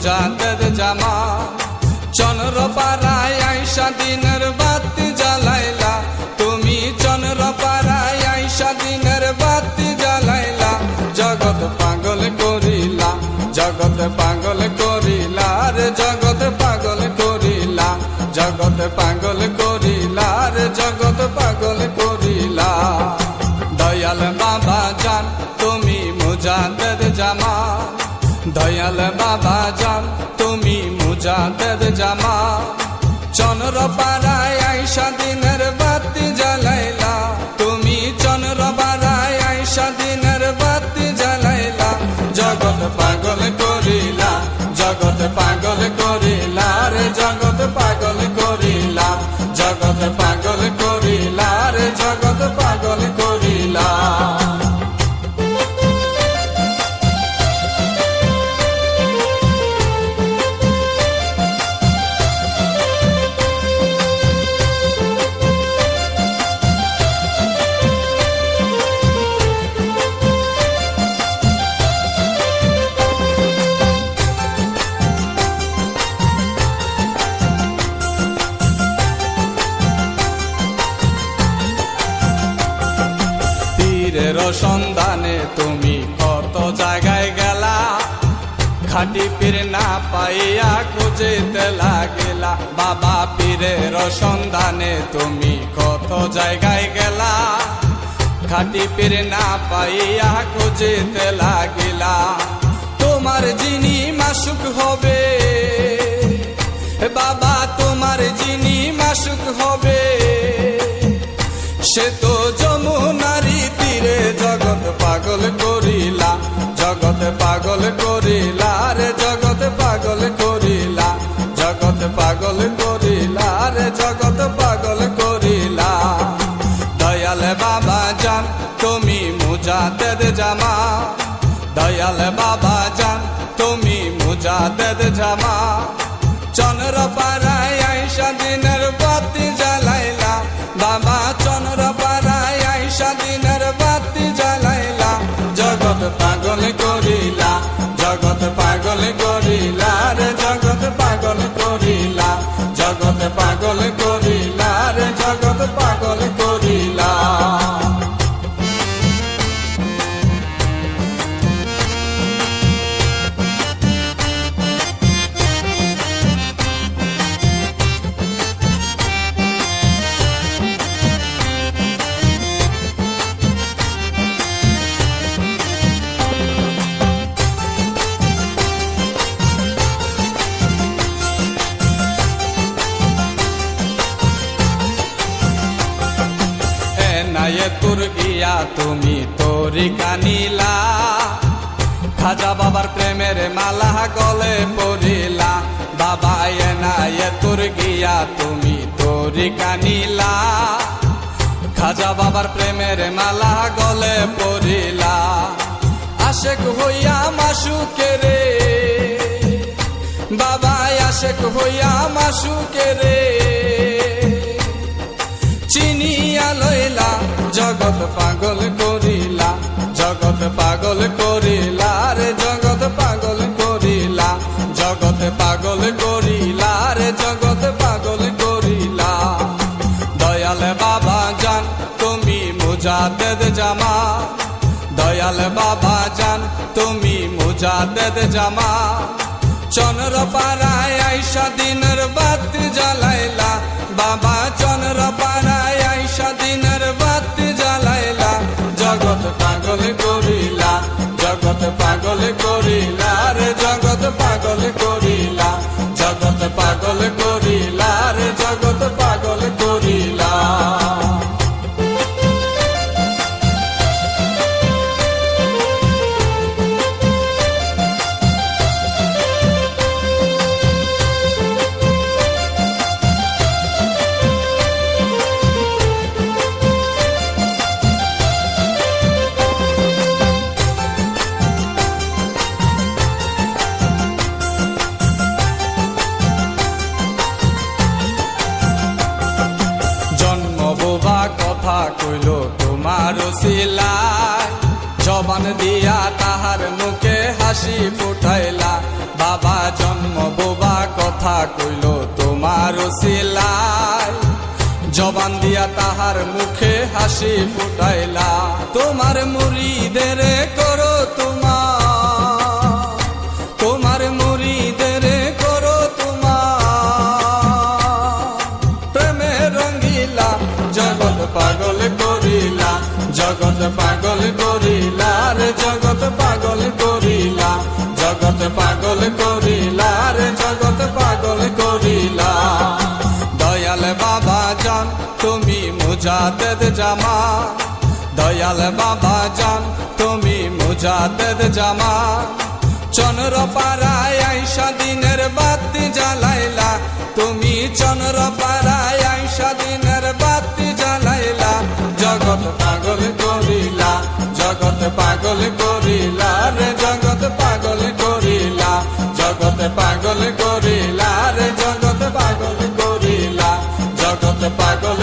মুজাদ্দেদ জামাল। চন্দ্রপাড়ায় আইসা দিনের বাতি জ্বালাইলা, তুমি চন্দ্রপাড়ায় আইসা দিনের বাতি জ্বালাইলা। জগৎ পাগল করিলা, জগৎ পাগল করিলা রে, জগৎ পাগল করিলা, জগৎ পাগল করিলা রে, জগৎ পাগল করিলা। দয়াল বাবা জান তুমি মুজাদ্দেদ জামাল, দয়াল বাবা জান তুমি মুজাদ্দেদ জামাল। চন্দ্রপাড়ায় আইসা দিনের বাতি জ্বালাইলা, তুমি চন্দ্রপাড়ায় আইসা দিনের বাতি জ্বালাইলা। জগৎ পাগল করিলা, জগৎ পাগল করিলা রে, জগৎ পাগল করিলা, জগৎ পাগল করিলা রে, জগৎ পাগল করিলা। পীরের সন্ধানে তুমি কত জায়গায় গেলা, খাঁটি পীর না পাইয়া খুঁজিতে লাগিলা। বাবা পীরের সন্ধানে তুমি কত জায়গায় গেলা, খাঁটি পীর না পাইয়া খুঁজিতে লাগিলা। তোমার যিনি মাসুক হবে বাবা, তোমার যিনি মাসুক হবে, সে তো যমুনারি তীরে। জগৎ পাগল করিলা, জগৎ পাগল করিলা রে, জগৎ পাগল করিলা, জগৎ পাগল করিলা রে, জগৎ পাগল করিলা। দয়াল বাবা জান তুমি মুজাদ্দেদ জামাল, দয়াল বাবা জান তুমি মুজাদ্দেদ জামাল। চন্দ্রপাড়ায় আইসা দিনের বাতি জ্বালাইলা, বাবা চন্দ্রপাড়ায় আইসা দিনের বাতি জ্বালাইলা। জগৎ পাগল করিলা, জগৎ পাগল করিলা রে, জগৎ পাগল করিলা, জগৎ পাগল করিলা রে, জগৎ পাগল করিলা। তোর গিয়া তুমি তরিকা নীলা, খাজা বাবার প্রেমের মালা গলে পড়িলা। বাবা এনায়ে তোর গিয়া তুমি তরিকা নীলা, খাজা বাবার প্রেমের মালা গলে পড়িলা। আশেক হইয়া মাসুকে রে বাবা, আশেক হইয়া মাসুকে রে, চিনিয়া লইলা। জগৎ পাগল করিলা, জগৎ পাগল করিলা রে, জগৎ পাগল করিলা, জগৎ পাগল করিলা রে, জগৎ পাগল করিলা। দয়াল বাবা জান তুমি মুজাদ্দেদ জামাল, দয়াল বাবা জান তুমি মুজাদ্দেদ জামাল। চন্দ্রপাড়ায় আইসা দিনের বাতি জ্বালাইলা, বাবা চন্দ্রপাড়ায় আইসা দিনের বাতি জ্বালাইলা। জগৎ পাগল করিলা, জগৎ পাগল করিলা রে, জগৎ পাগল করিলা, জগৎ পাগল করিলা রে, জগৎ পাগল করিলা। কথা কইল তোমার ওসিলায়, জবান দিয়া তাহার মুখে হাসি ফুটাইলা। বাবা জন্ম কইল তোমার ওসিলায়, জবান দিয়া তাহার মুখে হাসি ফুটাইলা। তোমার মুরিদের করো তোমার মুরিদের করো প্রেমে রঙ্গিলা, জগৎ পাগল করিলা, জগৎ পাগল করিলা রে জগৎ পাগল করিলা, জগৎ পাগল করিলা রে জগৎ পাগল করিলা। দয়াল বাবা জান তুমি মুজাদ্দেদ জামান, দয়াল বাবা জান তুমি মুজাদ্দেদ জামান। চন্দ্র পাড়ায় আইসা দিনের বাতি জ্বালাইলা, তুমি চন্দ্র পাড়ায় আইসা দিনের বাতি জ্বালাইলা। জগৎ পাগল করিলা, জগৎ পাগল করিলা রে জগৎ পাগল করিলা, জগৎ পাগল করিলা রে জগৎ পাগল করিলা, জগৎ পাগল